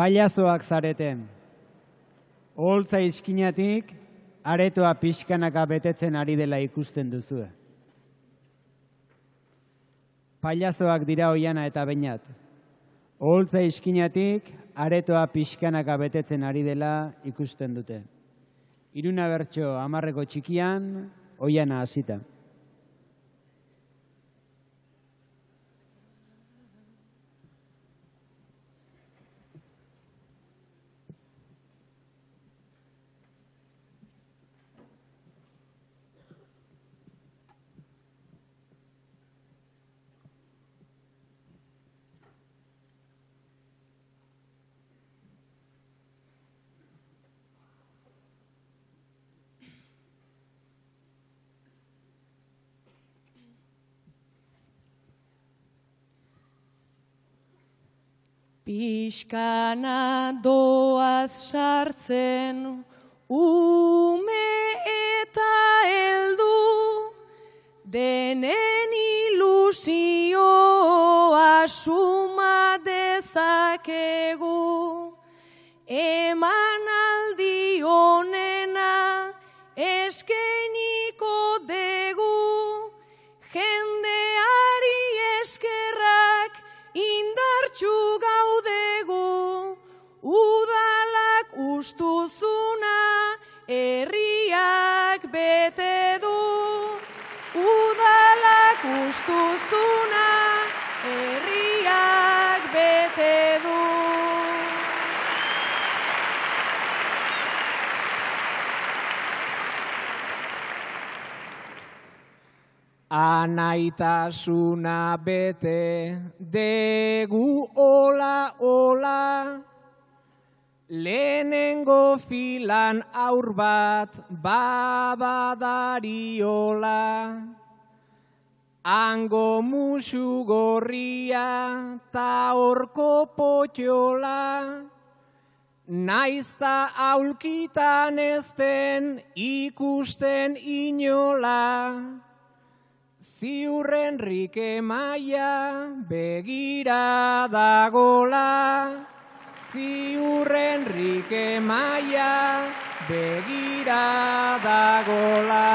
Pailazoak zarete. Oholtza iskinatik, aretoa pixkanaka betetzen ari dela ikusten duzue. Pailazoak dira Oiana eta Beñat. Oholtza iskinatik, aretoa pixkanaka betetzen ari dela ikusten dute. Iruna bertso 10 txikian, Oiana hasita. Pixkana doaz sartzen, ume eta heldu, denen ilusioa suma dezakegu, emanaldi honena eskainiko dugu, jendeari eskerrak indartsu gaudegu, udalak ustuzuna herriak bete du. Udalak ustuzuna herriak bete du. Anaitasuna bete degu ola, lehenengo filan aur bat babadariola. Hango musu gorria ta horko potxola, naizta aulkitan ezten ikusten inola. Ziur Enrique Maia begira dagola, ziur Enrique Maia begira dagola.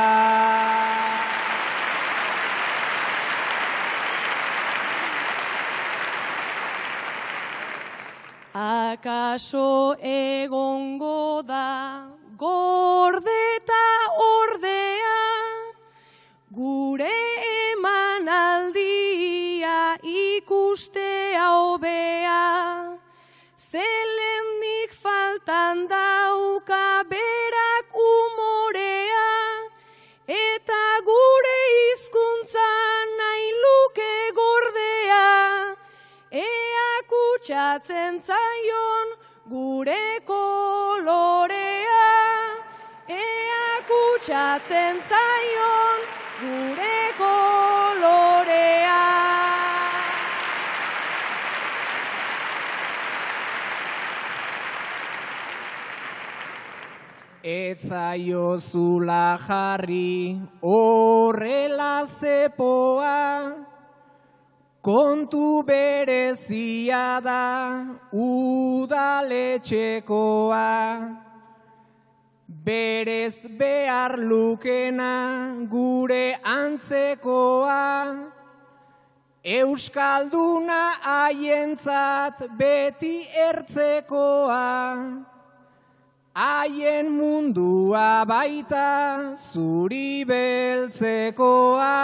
Akaso egongo da gordeta ordea, gure emanaldia ikustea hobea, zelendik faltan dauka berak umorea, eta gure hizkuntza nahi luke gordea, ea kutsatzen zaion gure kolorea, ea kutsatzen zaion gure kolorea. Etzaiozula jarri horrela zepoa, kontu berezia da udaletxekoa. Berez behar lukena gure antzekoa, euskalduna haientzat beti ertzekoa. Haien mundua baita zuri beltzekoa,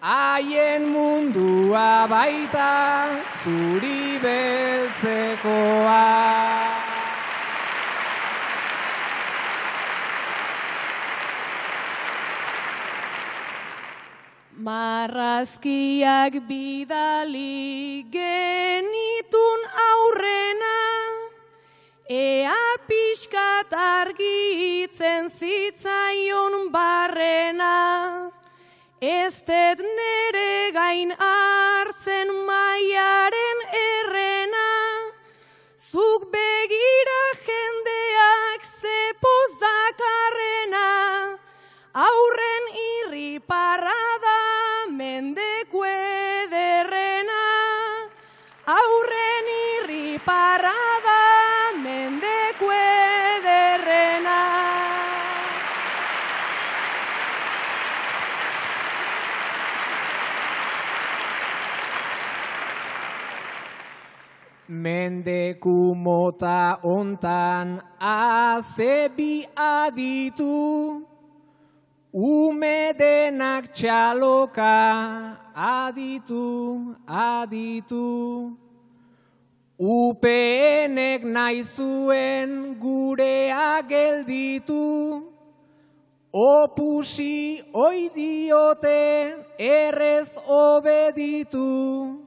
haien mundua baita zuri beltzekoa. Marrazkiak bidali genitun aurrena, ea pixkat argitzen zitzaion barrena. Ez dut nere gain hartzen Maiaren errena, zuk begira jendeak zepoz dakarrena, aurren irriparra da mendeku ederrena, aurren irriparra mendeku mota ontan azebi aditu, ume denak txaloka aditu, aditu. UPNek nahi zuen gurea gelditu, opusi oi diote errez obeditu,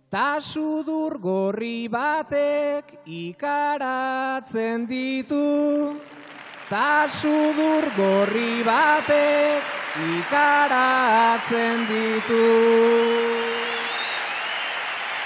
ta sudur gorri batek ikaratzen ditu, ta sudur gorri batek ikaratzen ditu.